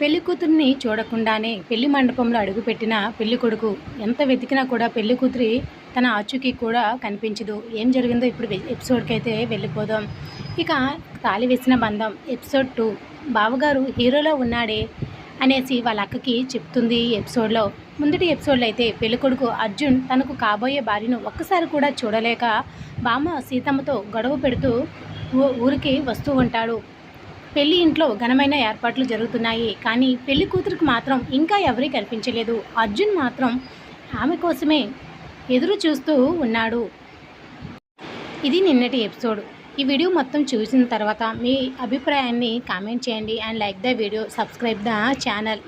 పెళ్లి కూతురిని చూడకుండానే పెళ్లి మండపంలో అడుగుపెట్టిన పెళ్లి కొడుకు ఎంత వెతికినా కూడా పెళ్లి కూతురి తన ఆచూకీ కూడా కనిపించదు. ఏం జరిగిందో ఇప్పుడు ఎపిసోడ్కి అయితే వెళ్ళిపోదాం. ఇక తాళి వేసిన బంధం ఎపిసోడ్ 2 బావగారు హీరోలో ఉన్నాడే అనేసి వాళ్ళ అక్కకి చెప్తుంది ఈ ఎపిసోడ్లో. ముందటి ఎపిసోడ్లో అయితే పెళ్ళికొడుకు అర్జున్ తనకు కాబోయే భార్యను ఒక్కసారి కూడా చూడలేక బామ్మ సీతమ్మతో గొడవ పెడుతూ ఊరికి వస్తూ ఉంటాడు. పెళ్లి ఇంట్లో ఘనమైన ఏర్పాట్లు జరుగుతున్నాయి, కానీ పెళ్లి కూతురికి మాత్రం ఇంకా ఎవరీ కనిపించలేదు. అర్జున్ మాత్రం ఆమె కోసమే ఎదురు చూస్తూ ఉన్నాడు. ఇది నిన్నటి ఎపిసోడ్. ఈ వీడియో మొత్తం చూసిన తర్వాత మీ అభిప్రాయాన్ని కామెంట్ చేయండి and like the video, subscribe the channel.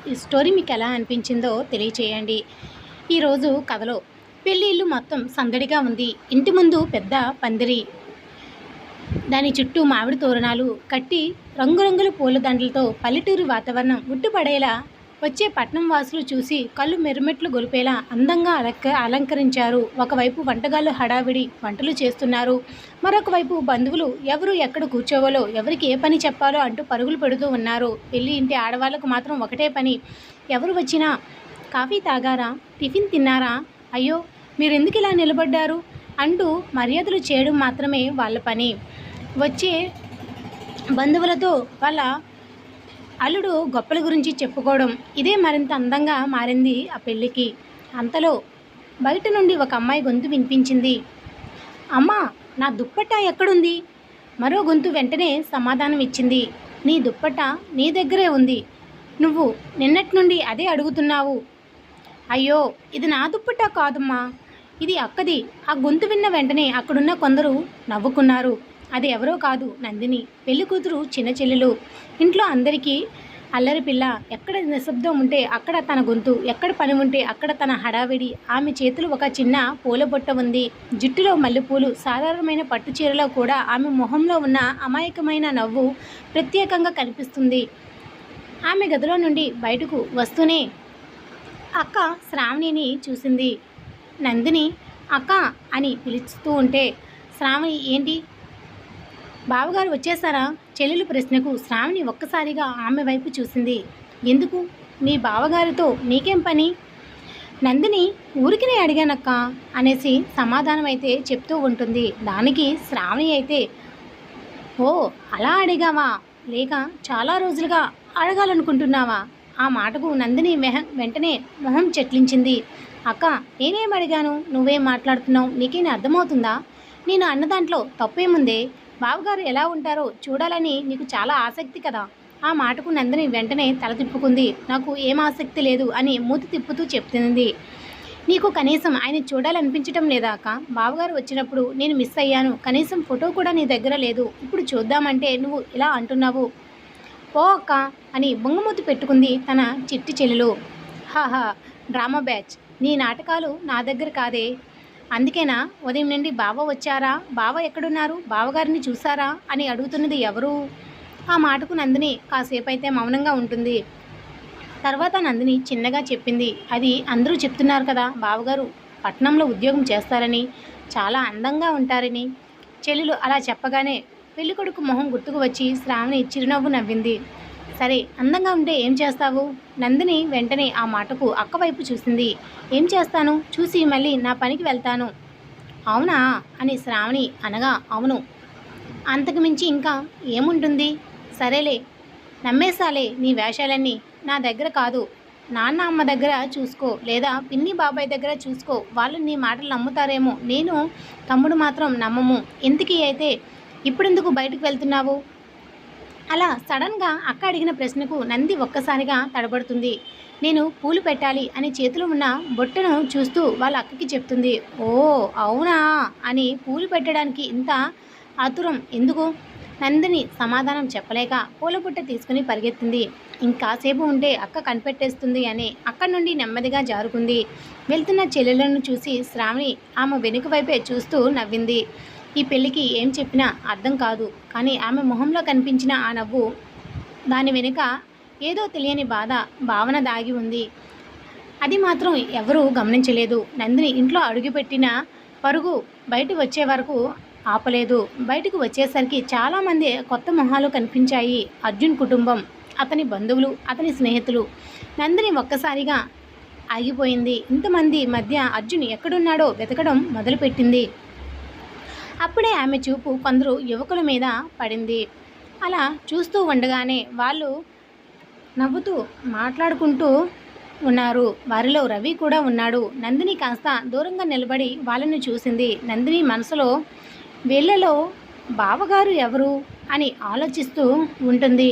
ఈ స్టోరీ మీకు ఎలా అనిపించిందో తెలియచేయండి. ఈరోజు కథలో పెళ్లి ఇల్లు మొత్తం సందడిగా ఉంది. ఇంటి ముందు పెద్ద పందిరి, దాని చుట్టూ మామిడి తోరణాలు కట్టి రంగురంగుల పూలదండలతో పల్లెటూరు వాతావరణం ఉట్టుపడేలా వచ్చే పట్నం వాసులు చూసి కళ్ళు మెరుమెట్లు గొలిపేలా అందంగా అలంకరించారు. ఒకవైపు వంటగాళ్ళు హడావిడి వంటలు చేస్తున్నారు, మరొక వైపు బంధువులు ఎవరు ఎక్కడ కూర్చోవాలో, ఎవరికి ఏ పని చెప్పాలో అంటూ పరుగులు పెడుతూ ఉన్నారు. పెళ్ళి ఇంటి ఆడవాళ్ళకు మాత్రం ఒకటే పని, ఎవరు వచ్చినా కాఫీ తాగారా, టిఫిన్ తిన్నారా, అయ్యో మీరు ఎందుకు ఇలా నిలబడ్డారు అంటూ మర్యాదలు చేయడం మాత్రమే వాళ్ళ పని. వచ్చే బంధువులతో వాళ్ళ అల్లుడు గొప్పల గురించి చెప్పుకోవడం, ఇదే మరింత అందంగా మారింది ఆ పెళ్ళికి. అంతలో బయట నుండి ఒక అమ్మాయి గొంతు వినిపించింది. అమ్మా, నా దుప్పట్టా ఎక్కడుంది? మరో గొంతు వెంటనే సమాధానం ఇచ్చింది. నీ దుప్పట్టా నీ దగ్గరే ఉంది, నువ్వు నిన్నటి నుండి అదే అడుగుతున్నావు. అయ్యో, ఇది నా దుప్పట్టా కాదమ్మా, ఇది అక్కది. ఆ గొంతు విన్న వెంటనే అక్కడున్న కొందరు నవ్వుకున్నారు. అది ఎవరో కాదు, నందిని, పెళ్లి కూతురు చిన్న చెల్లెలు. ఇంట్లో అందరికీ అల్లరి పిల్ల. ఎక్కడ నిశ్శబ్దం ఉంటే అక్కడ తన గొంతు, ఎక్కడ పని ఉంటే అక్కడ తన హడావిడి. ఆమె చేతులు ఒక చిన్న పూల బొట్ట ఉంది, జుట్టులో మల్లెపూలు. సాధారణమైన పట్టు చీరలో కూడా ఆమె మొహంలో ఉన్న అమాయకమైన నవ్వు ప్రత్యేకంగా కనిపిస్తుంది. ఆమె గదిలో నుండి బయటకు వస్తూనే అక్క శ్రావణిని చూసింది. నందిని అక్క అని పిలుస్తూ ఉంటే, శ్రావణి ఏంటి, బావగారు వచ్చేసారా? చెల్లెలు ప్రశ్నకు శ్రావణి ఒక్కసారిగా ఆమె వైపు చూసింది. ఎందుకు, మీ బావగారితో నీకేం పని? నందిని ఊరికినే అడిగానక్క అనేసి సమాధానం అయితే చెప్తూ ఉంటుంది. దానికి శ్రావణి అయితే, ఓ అలా అడిగావా, లేక చాలా రోజులుగా అడగాలనుకుంటున్నావా? ఆ మాటకు నందిని వెంటనే మొహం చెట్లించింది. అక్క, నేనేం అడిగాను, నువ్వేం మాట్లాడుతున్నావు, నీకేం అర్థమవుతుందా? నేను అన్న దాంట్లో తప్పేముందే? బావగారు ఎలా ఉంటారో చూడాలని నీకు చాలా ఆసక్తి కదా. ఆ మాటకు నందిని వెంటనే తల తిప్పుకుంది. నాకు ఏం ఆసక్తి లేదు అని మూతి తిప్పుతూ చెప్తుంది. నీకు కనీసం ఆయన చూడాలనిపించటం లేదా అక్క? బావగారు వచ్చినప్పుడు నేను మిస్ అయ్యాను, కనీసం ఫోటో కూడా నీ దగ్గర లేదు, ఇప్పుడు చూద్దామంటే నువ్వు ఇలా అంటున్నావు. ఓ అక్క అని బొంగమూతి పెట్టుకుంది తన చిట్టి చెల్లెలు. హాహా, డ్రామా బ్యాచ్, నీ నాటకాలు నా దగ్గర కాదే. అందుకేనా ఉదయం నుండి బావ వచ్చారా, బావ ఎక్కడున్నారు, బావగారిని చూసారా అని అడుగుతున్నది ఎవరు? ఆ మాటకు నందిని కాసేపు అయితే మౌనంగా ఉంటుంది. తర్వాత నందిని చిన్నగా చెప్పింది, అది అందరూ చెప్తున్నారు కదా, బావగారు పట్నంలో ఉద్యోగం చేస్తారని, చాలా అందంగా ఉంటారని. చెల్లెలు అలా చెప్పగానే పెళ్ళికొడుకు మొహం గుర్తుకు వచ్చి శ్రావణి చిరునవ్వు నవ్వింది. సరే, అందంగా ఉంటే ఏం చేస్తావు? నందిని వెంటనే ఆ మాటకు అక్క వైపు చూసింది. ఏం చేస్తాను, చూసి మళ్ళీ నా పనికి వెళ్తాను. అవునా అని శ్రావణి అనగా, అవును, అంతకు మించి ఇంకా ఏముంటుంది? సరేలే, నమ్మేసాలే నీ వేషాలన్నీ. నా దగ్గర కాదు, నాన్న అమ్మ దగ్గర చూసుకో, లేదా పిన్ని బాబాయ్ దగ్గర చూసుకో, వాళ్ళు నీ మాటలు నమ్ముతారేమో, నేను తమ్ముడు మాత్రం నమ్మము. ఇంతకీ అయితే ఇప్పుడెందుకు బయటకు వెళ్తున్నావు? అలా సడన్గా అక్క అడిగిన ప్రశ్నకు నంది ఒక్కసారిగా తడబడుతుంది. నేను పూలు పెట్టాలి అని చేతిలో ఉన్న బొట్టను చూస్తూ వాళ్ళ అక్కకి చెప్తుంది. ఓ అవునా అని పూలు పెట్టడానికి ఇంత ఆతురం ఎందుకు? నందిని సమాధానం చెప్పలేక పూల బుట్ట తీసుకుని పరిగెత్తింది. ఇంకాసేపు ఉంటే అక్క కనిపెట్టేస్తుంది అని అక్కడి నుండి నెమ్మదిగా జారుకుంది. వెళ్తున్న చెల్లెలను చూసి శ్రావణి ఆమె వెనుక వైపే చూస్తూ నవ్వింది. ఈ పెళ్ళికి ఏం చెప్పినా అర్థం కాదు, కానీ ఆమె మొహంలో కనిపించిన ఆ నవ్వు, దాని వెనుక ఏదో తెలియని భావన దాగి ఉంది. అది మాత్రం ఎవరూ గమనించలేదు. నందిని ఇంట్లో అడుగుపెట్టిన పరుగు బయట వచ్చే వరకు ఆపలేదు. బయటకు వచ్చేసరికి చాలామంది కొత్త మొహాలు కనిపించాయి. అర్జున్ కుటుంబం, అతని బంధువులు, అతని స్నేహితులు. నందిని ఒక్కసారిగా ఆగిపోయింది. ఇంతమంది మధ్య అర్జున్ ఎక్కడున్నాడో వెతకడం మొదలుపెట్టింది. అప్పుడే ఆమె చూపు కొందరు యువకుల మీద పడింది. అలా చూస్తూ ఉండగానే వాళ్ళు నవ్వుతూ మాట్లాడుకుంటూ ఉన్నారు. వారిలో రవి కూడా ఉన్నాడు. నందిని కాస్త దూరంగా నిలబడి వాళ్ళను చూసింది. నందిని మనసులో వీళ్ళలో బావగారు ఎవరు అని ఆలోచిస్తూ ఉంటుంది.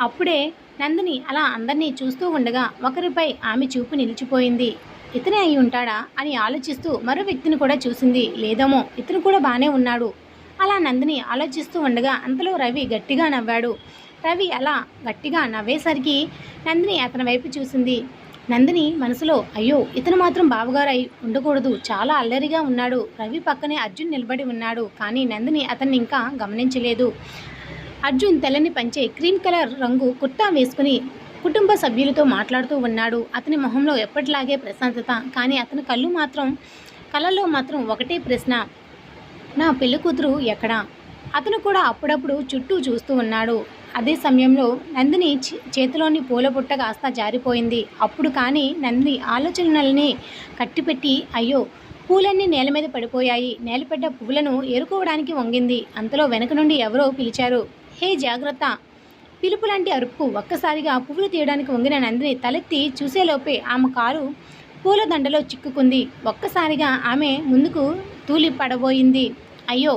అప్పుడే నందిని అలా అందరినీ చూస్తూ ఉండగా ఒకరిపై ఆమె చూపు నిలిచిపోయింది. ఇతనే అయి ఉంటాడా అని ఆలోచిస్తూ మరో వ్యక్తిని కూడా చూసింది. లేదేమో, ఇతను కూడా బాగానే ఉన్నాడు. అలా నందిని ఆలోచిస్తూ ఉండగా అంతలో రవి గట్టిగా నవ్వాడు. రవి అలా గట్టిగా నవ్వేసరికి నందిని అతని వైపు చూసింది. నందిని మనసులో అయ్యో, ఇతను మాత్రం బావగారు అయి ఉండకూడదు, చాలా అల్లరిగా ఉన్నాడు. రవి పక్కనే అర్జున్ నిలబడి ఉన్నాడు. కానీ నందిని అతన్ని ఇంకా గమనించలేదు. అర్జున్ తెల్లని పంచె, క్రీమ్ కలర్ రంగు కుర్తా వేసుకుని కుటుంబ సభ్యులతో మాట్లాడుతూ ఉన్నాడు. అతని మొహంలో ఎప్పటిలాగే ప్రశాంతత. కానీ అతని కళ్ళల్లో మాత్రం ఒకటే ప్రశ్న, నా పెళ్లి కూతురు ఎక్కడా? అతను కూడా అప్పుడప్పుడు చుట్టూ చూస్తూ ఉన్నాడు. అదే సమయంలో నందిని చేతిలోని పూల బుట్ట కాస్త జారిపోయింది. అప్పుడు కానీ నందిని ఆలోచనల్ని కట్టిపెట్టి అయ్యో, పూలన్నీ నేల మీద పడిపోయాయి. నేలపడ్డ పువ్వులను ఏరుకోవడానికి వంగింది. అంతలో వెనక నుండి ఎవరో పిలిచారు, హే జాగ్రత్త! పిలుపులాంటి అరుపు. ఒక్కసారిగా పువ్వులు తీయడానికి వంగిన నందిని తలెత్తి చూసేలోపే ఆమె కారు పూల దండలో చిక్కుకుంది. ఒక్కసారిగా ఆమె ముందుకు తూలి పడబోయింది. అయ్యో!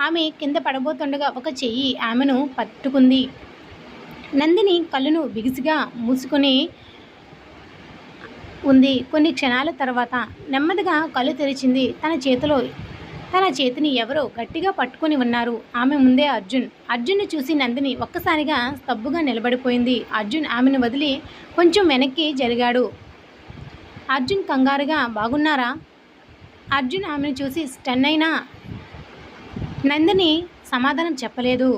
ఆమె కింద పడబోతుండగా ఒక చెయ్యి ఆమెను పట్టుకుంది. నందిని కళ్ళను బిగిసిగా మూసుకొని ఉంది. కొన్ని క్షణాల తర్వాత నెమ్మదిగా కళ్ళు తెరిచింది. తన చేతిని ఎవరో గట్టిగా పట్టుకొని ఉన్నారు. ఆమె ముందే అర్జున్. అర్జున్ని చూసి నందిని ఒక్కసారిగా స్తబ్దుగా నిలబడిపోయింది. అర్జున్ ఆమెను వదిలి కొంచెం వెనక్కి జరిగాడు. అర్జున్ కంగారుగా బాగున్నారా? అర్జున్ ఆమెను చూసి స్టన్ అయినా నందిని సమాధానం చెప్పలేదు.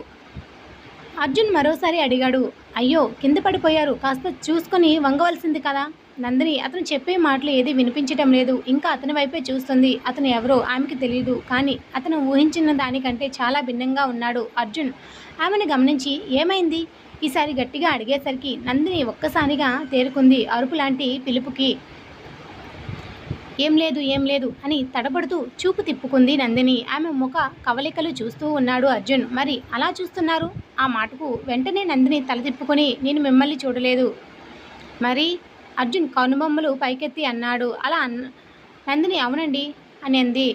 అర్జున్ మరోసారి అడిగాడు, అయ్యో, కింద పడిపోయారు, కాస్త చూసుకొని వంగవలసింది కదా? నందిని అతను చెప్పే మాటలు ఏదీ వినిపించటం లేదు. ఇంకా అతని వైపే చూస్తుంది. అతను ఎవరో ఆమెకి తెలియదు. కానీ అతను ఊహించిన దానికంటే చాలా భిన్నంగా ఉన్నాడు. అర్జున్ ఆమెను గమనించి ఏమైంది? ఈసారి గట్టిగా అడిగేసరికి నందిని ఒక్కసారిగా తేరుకుంది. అరుపు లాంటి పిలుపుకి ఏం లేదు అని తడబడుతూ చూపు తిప్పుకుంది నందిని. ఆమె ముఖ కవలికలు చూస్తూ ఉన్నాడు అర్జున్. మరి అలా చూస్తున్నారు? ఆ మాటకు వెంటనే నందిని తల తిప్పుకొని నేను మిమ్మల్ని చూడలేదు. మరి? అర్జున్ కనుబొమ్మలు పైకెత్తి అన్నాడు. నందిని అవునండి అని అంది.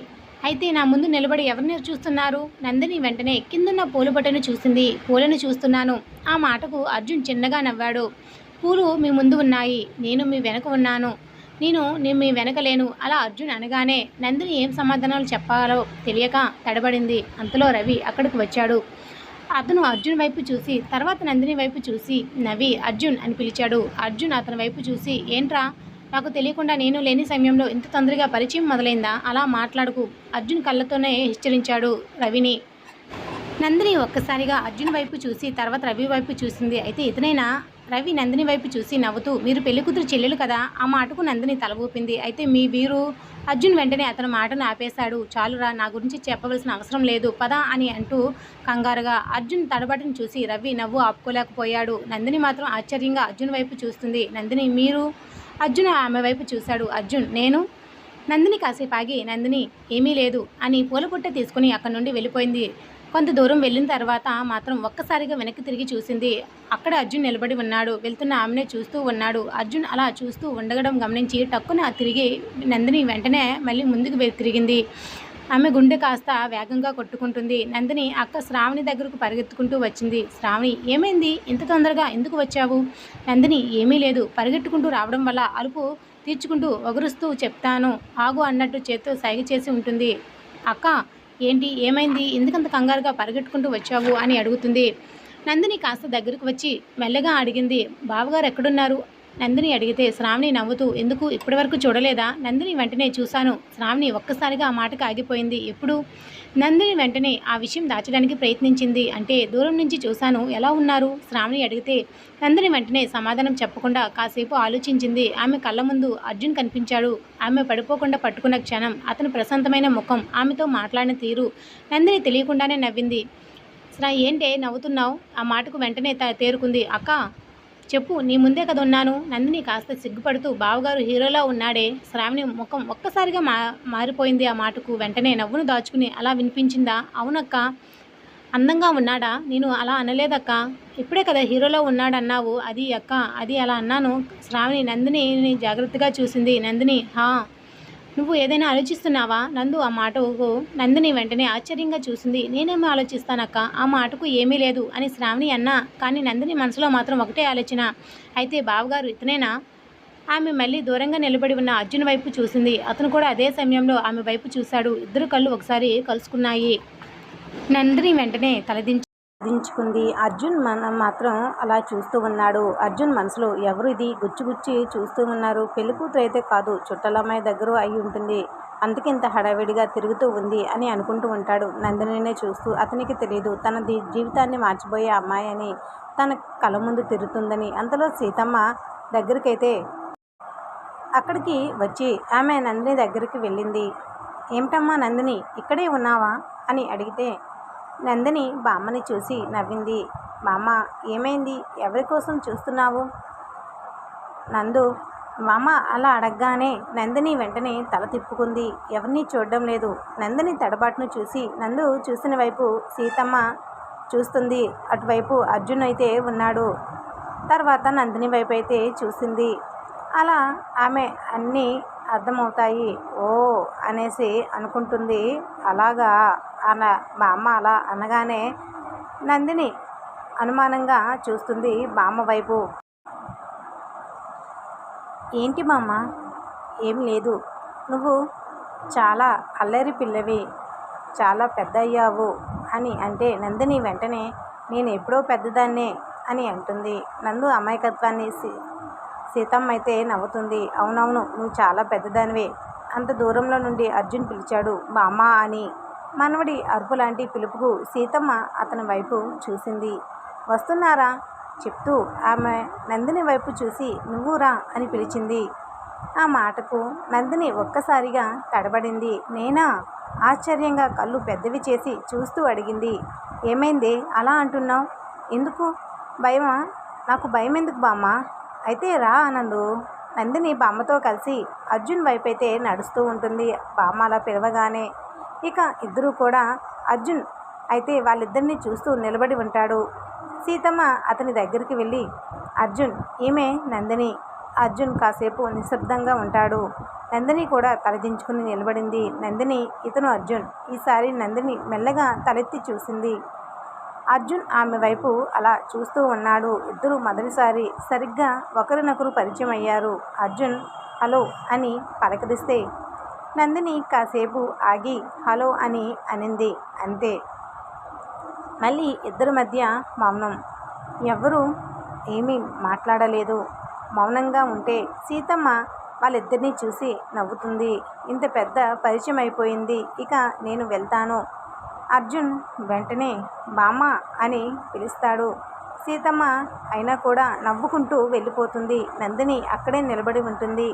అయితే నా ముందు నిలబడి ఎవరిని చూస్తున్నారు? నందిని వెంటనే కిందున్న పూల బొట్టను చూసింది. పూలను చూస్తున్నాను. ఆ మాటకు అర్జున్ చిన్నగా నవ్వాడు. పూలు మీ ముందు ఉన్నాయి, నేను మీ వెనక ఉన్నాను. నేను మీ వెనక లేను. అలా అర్జున్ అనగానే నందిని ఏం సమాధానాలు చెప్పాలో తెలియక తడబడింది. అంతలో రవి అక్కడికి వచ్చాడు. అతను అర్జున్ వైపు చూసి తర్వాత నందిని వైపు చూసి నవ్వి అర్జున్ అని పిలిచాడు. అర్జున్ అతని వైపు చూసి ఏంట్రా, నాకు తెలియకుండా నేను లేని సమయంలో ఇంత తొందరగా పరిచయం మొదలైందా? అలా మాట్లాడుకు, అర్జున్ కళ్ళతోనే హెచ్చరించాడు రవిని. నందిని ఒక్కసారిగా అర్జున్ వైపు చూసి తర్వాత రవి వైపు చూసింది. అయితే ఇతనైనా? రవి నందిని వైపు చూసి నవ్వుతూ మీరు పెళ్లికూతురు చెల్లెలు కదా? ఆ మాటకు నందిని తల ఊపింది. అయితే మీ వీరు? అర్జున్ వెంటనే అతని మాటను ఆపేశాడు. చాలురా, నా గురించి చెప్పవలసిన అవసరం లేదు, పద అని అంటూ కంగారుగా. అర్జున్ తడబడిని చూసి రవి నవ్వు ఆపుకోలేకపోయాడు. నందిని మాత్రం ఆశ్చర్యంగా అర్జున్ వైపు చూస్తుంది. నందిని మీరు? అర్జున్ ఆమె వైపు చూశాడు. అర్జున్ నేను? నందిని కాసేపు ఆగి నందిని ఏమీ లేదు అని పూలపుట్ట తీసుకుని అక్కడి నుండి వెళ్ళిపోయింది. కొంత దూరం వెళ్ళిన తర్వాత మాత్రం ఒక్కసారిగా వెనక్కి తిరిగి చూసింది. అక్కడ అర్జున్ నిలబడి ఉన్నాడు. వెళ్తున్న ఆమెనే చూస్తూ ఉన్నాడు. అర్జున్ అలా చూస్తూ ఉండడం గమనించి టక్కున తిరిగి నందిని వెంటనే మళ్ళీ ముందుకు తిరిగింది. ఆమె గుండె కాస్త వేగంగా కొట్టుకుంటుంది. నందిని అక్క శ్రావణి దగ్గరకు పరిగెత్తుకుంటూ వచ్చింది. శ్రావణి ఏమైంది, ఇంత తొందరగా ఎందుకు వచ్చావు? నందిని ఏమీ లేదు, పరిగెట్టుకుంటూ రావడం వల్ల అలుపు తీర్చుకుంటూ ఒగరుస్తూ చెప్తాను ఆగు అన్నట్టు చేత్తో సైగ చేసి ఉంటుంది. అక్క ఏంటి, ఏమైంది, ఎందుకంత కంగారుగా పరిగెట్టుకుంటూ వచ్చావు అని అడుగుతుంది. నందిని కాస్త దగ్గరకు వచ్చి మెల్లగా అడిగింది. బావగారు ఎక్కడున్నారు? నందిని అడిగితే శ్రావణి నవ్వుతూ ఎందుకు, ఇప్పటివరకు చూడలేదా? నందిని వెంటనే చూశాను. శ్రావణి ఒక్కసారిగా ఆ మాటకు ఆగిపోయింది. ఎప్పుడు? నందిని వెంటనే ఆ విషయం దాచడానికి ప్రయత్నించింది. అంటే దూరం నుంచి చూశాను, ఎలా ఉన్నారు? శ్రావణి అడిగితే నందిని వెంటనే సమాధానం చెప్పకుండా కాసేపు ఆలోచించింది. ఆమె కళ్ళ ముందు అర్జున్ కనిపించాడు. ఆమె పడిపోకుండా పట్టుకున్న క్షణం, అతని ప్రశాంతమైన ముఖం, ఆమెతో మాట్లాడిన తీరు నందిని తెలియకుండానే నవ్వింది. ఏంటే నవ్వుతున్నావు? ఆ మాటకు వెంటనే తేరుకుంది. అక్క చెప్పు, నీ ముందే కదా ఉన్నాను. నందిని కాస్త సిగ్గుపడుతూ బావగారు హీరోలా ఉన్నాడే. శ్రావణి ముఖం ఒక్కసారిగా మారిపోయింది. ఆ మాటకు వెంటనే నవ్వును దాచుకుని అలా వినిపించిందా? అవునక్క, అందంగా ఉన్నాడా? నేను అలా అనలేదక్క. ఇప్పుడే కదా హీరోలో ఉన్నాడన్నావు. అది అక్క, అది అలా అన్నాను. శ్రావణి నందినిని జాగ్రత్తగా చూసింది. నందిని, హా, నువ్వు ఏదైనా ఆలోచిస్తున్నావా? నందు ఆ మాటకు నందిని వెంటనే ఆశ్చర్యంగా చూసింది. నేనేమో ఆలోచిస్తానక్క, ఆ మాటకు ఏమీ లేదు అని శ్రావణి అన్నా. కానీ నందిని మనసులో మాత్రం ఒకటే ఆలోచన. అయితే బావగారు ఇతనేనా? ఆమె మళ్ళీ దూరంగా నిలబడి ఉన్న అర్జున్ వైపు చూసింది. అతను కూడా అదే సమయంలో ఆమె వైపు చూశాడు. ఇద్దరు కళ్ళు ఒకసారి కలుసుకున్నాయి. నందిని వెంటనే తలదించుకుంది. అర్జున్ మాత్రం అలా చూస్తూ ఉన్నాడు. అర్జున్ మనసులో ఎవరు ఇది గుచ్చి చూస్తూ ఉన్నారు? పెళ్లి కూతురు అయితే కాదు, చుట్టలమ్మాయి దగ్గర అయి ఉంటుంది. అందుకే ఇంత హడావిడిగా తిరుగుతూ ఉంది అని అనుకుంటూ ఉంటాడు. నందినినే చూస్తూ అతనికి తెలియదు తన జీవితాన్ని మార్చిపోయే అమ్మాయి అని, తన కళ్ళ ముందు తిరుగుతుందని. అంతలో సీతమ్మ దగ్గరికైతే అక్కడికి వచ్చి ఆమె నందిని దగ్గరికి వెళ్ళింది. ఏమిటమ్మా నందిని, ఇక్కడే ఉన్నావా అని అడిగితే నందిని బామ్మని చూసి నవ్వింది. బామ్మ, ఏమైంది? ఎవరి కోసం చూస్తున్నావు? నందు బామ్మ అలా అడగగానే నందిని వెంటనే తల తిప్పుకుంది. ఎవరిని చూడడం లేదు. నందిని తడబాటును చూసి నందు చూసిన వైపు సీతమ్మ చూస్తుంది. అటువైపు అర్జున్ అయితే ఉన్నాడు. తర్వాత నందిని వైపు అయితే చూసింది. అలా ఆమె అన్నీ అర్థమవుతాయి. ఓ అనేసి అనుకుంటుంది. అలాగా బామ్మ అలా అనగానే నందిని అనుమానంగా చూస్తుంది బామ్మ వైపు. ఏంటి బామ్మ? ఏం లేదు. నువ్వు చాలా అల్లరి పిల్లవి, చాలా పెద్ద అయ్యావు అని అంటే నందిని వెంటనే నేను ఎప్పుడో పెద్దదాన్నే అని అంటుంది. నందు అమాయకత్వాన్ని సీతమ్మ అయితే నవ్వుతుంది. అవునవును, నువ్వు చాలా పెద్దదానివే. అంత దూరంలో నుండి అర్జున్ పిలిచాడు బామ్మ అని. మనవడి అరుపు లాంటి పిలుపుకు సీతమ్మ అతని వైపు చూసింది. వస్తున్నారా చెప్తూ ఆమె నందిని వైపు చూసి నువ్వు రా అని పిలిచింది. ఆ మాటకు నందిని ఒక్కసారిగా తడబడింది. నేనా? ఆశ్చర్యంగా కళ్ళు పెద్దవి చేసి చూస్తూ అడిగింది. ఏమైందే అలా అంటున్నావు? ఎందుకు భయమా? నాకు భయం ఎందుకు బామ్మ? అయితే రా నందు. నందిని బామ్మతో కలిసి అర్జున్ వైపు అయితే నడుస్తూ ఉంటుంది. బామ్మ అలా పిలవగానే ఇక ఇద్దరూ కూడా అర్జున్ అయితే వాళ్ళిద్దరిని చూస్తూ నిలబడి ఉంటాడు. సీతమ్మ అతని దగ్గరికి వెళ్ళి అర్జున్, ఈమె నందిని. అర్జున్ కాసేపు నిశ్శబ్దంగా ఉంటాడు. నందిని కూడా తలదించుకుని నిలబడింది. నందిని, ఇతను అర్జున్. ఈసారి నందిని మెల్లగా తలెత్తి చూసింది. అర్జున్ ఆమె వైపు అలా చూస్తూ ఉన్నాడు. ఇద్దరు మొదటిసారి సరిగ్గా ఒకరినొకరు పరిచయం అయ్యారు. అర్జున్ హలో అని పలకరిస్తే నందిని కాసేపు ఆగి హలో అని అనింది. అంతే. మళ్ళీ ఇద్దరి మధ్య మౌనం. ఎవ్వరూ ఏమీ మాట్లాడలేదు. మౌనంగా ఉంటే సీతమ్మ వాళ్ళిద్దరినీ చూసి నవ్వుతుంది. ఇంత పెద్ద పరిచయం అయిపోయింది, ఇక నేను వెళ్తాను. అర్జున్ వెంటనే బామ్మ అని పిలుస్తాడు. సీతమ్మ అయినా కూడా నవ్వుకుంటూ వెళ్ళిపోతుంది. నందిని అక్కడే నిలబడి ఉంటుంది.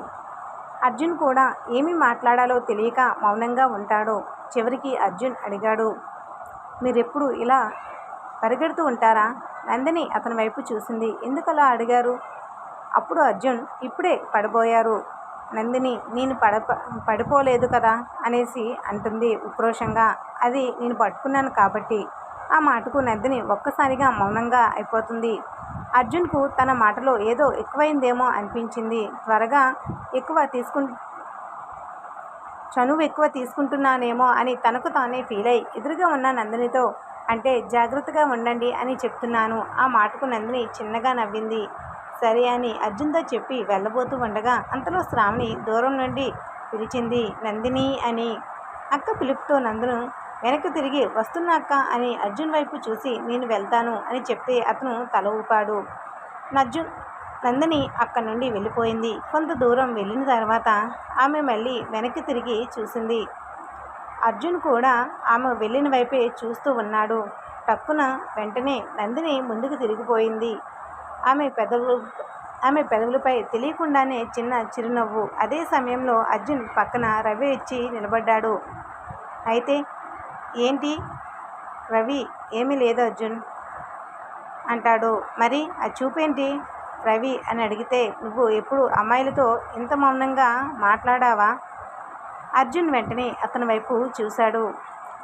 అర్జున్ కూడా ఏమి మాట్లాడాలో తెలియక మౌనంగా ఉంటాడు. చివరికి అర్జున్ అడిగాడు, మీరెప్పుడు ఇలా పరిగెడుతూ ఉంటారా? నందిని అతని వైపు చూసింది. ఎందుకు అలా అడిగారు? అప్పుడు అర్జున్, ఇప్పుడే పడిపోయారు. నందిని, నేను పడిపోలేదు కదా అనేసి అంటుంది ఉక్రోషంగా. అది నేను పట్టుకున్నాను కాబట్టి. ఆ మాటకు నందిని ఒక్కసారిగా మౌనంగా అయిపోతుంది. అర్జున్కు తన మాటలో ఏదో ఎక్కువైందేమో అనిపించింది. చనువు ఎక్కువ తీసుకుంటున్నానేమో అని తనకు తానే ఫీల్ అయి ఎదురుగా ఉన్న నందినితో అంటే జాగ్రత్తగా ఉండండి అని చెప్తున్నాను. ఆ మాటకు నందిని చిన్నగా నవ్వింది. సరే అని అర్జున్తో చెప్పి వెళ్ళబోతూ ఉండగా అంతలో శ్రావణి దూరం నుండి పిలిచింది నందిని అని. అక్క పిలుపుతో నందును వెనక్కి తిరిగి వస్తున్నా అక్క అని అర్జున్ వైపు చూసి నేను వెళ్తాను అని చెప్తే అతను తల ఊపాడు. నందిని అక్కడి నుండి వెళ్ళిపోయింది. కొంత దూరం వెళ్ళిన తర్వాత ఆమె మళ్ళీ వెనక్కి తిరిగి చూసింది. అర్జున్ కూడా ఆమె వెళ్ళిన వైపే చూస్తూ ఉన్నాడు. టక్కున వెంటనే నందిని ముందుకు తిరిగిపోయింది. ఆమె పెదవులపై తెలియకుండానే చిన్న చిరునవ్వు. అదే సమయంలో అర్జున్ పక్కన రవి వచ్చి నిలబడ్డాడు. అయితే ఏంటి రవి, ఏమీ లేదు అర్జున్ అంటాడు. మరి ఆ చూపేంటి రవి అని అడిగితే, నువ్వు ఎప్పుడు అమ్మాయిలతో ఇంత మౌనంగా మాట్లాడావా? అర్జున్ వెంటనే అతని వైపు చూశాడు.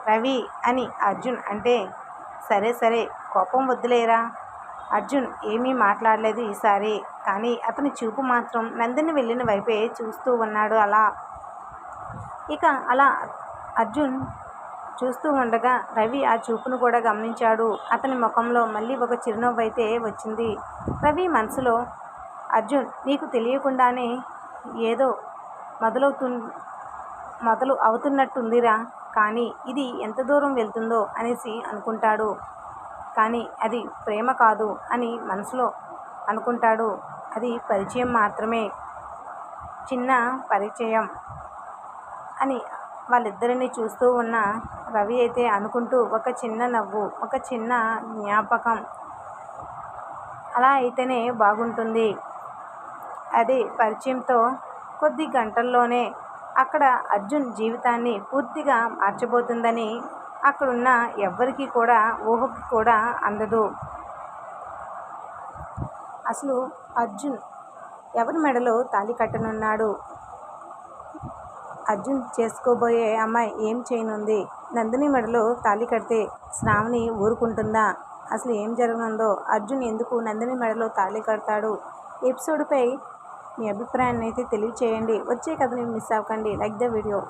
రవి అని అర్జున్ అంటే, సరే సరే కోపం వద్దులేరా. అర్జున్ ఏమీ మాట్లాడలేదు ఈసారి. కానీ అతని చూపు మాత్రం నందిని వెళ్ళిన వైపే చూస్తూ ఉన్నాడు. అలా అర్జున్ చూస్తూ ఉండగా రవి ఆ చూపును కూడా గమనించాడు. అతని ముఖంలో మళ్ళీ ఒక చిరునవ్వు అయితే వచ్చింది. రవి మనసులో, అర్జున్ నీకు తెలియకుండానే ఏదో మొదలు అవుతున్నట్టుందిరా, కానీ ఇది ఎంత దూరం వెళ్తుందో అనేసి అనుకుంటాడు. కానీ అది ప్రేమ కాదు అని మనసులో అనుకుంటాడు. అది పరిచయం మాత్రమే, చిన్న పరిచయం అని వాళ్ళిద్దరిని చూస్తూ ఉన్న రవి అయితే అనుకుంటూ ఒక చిన్న నవ్వు, ఒక చిన్న జ్ఞాపకం, అలా అయితేనే బాగుంటుంది. అదే పరిచయంతో కొద్ది గంటల్లోనే అక్కడ అర్జున్ జీవితాన్ని పూర్తిగా మార్చబోతుందని అక్కడున్న ఎవ్వరికీ కూడా ఊహకు కూడా అందదు. అసలు అర్జున్ ఎవరి మెడలో తాళి కట్టనున్నాడు? అర్జున్ చేసుకోబోయే అమ్మాయి ఏం చేయనుంది? నందిని మెడలో తాళి కడితే శ్రావణి ఊరుకుంటుందా? అసలు ఏం జరగనుందో? అర్జున్ ఎందుకు నందిని మెడలో తాళి కడతాడు? ఎపిసోడ్పై మీ అభిప్రాయాన్ని అయితే తెలియచేయండి. వచ్చే కథని మిస్ అవ్వకండి. Like the video.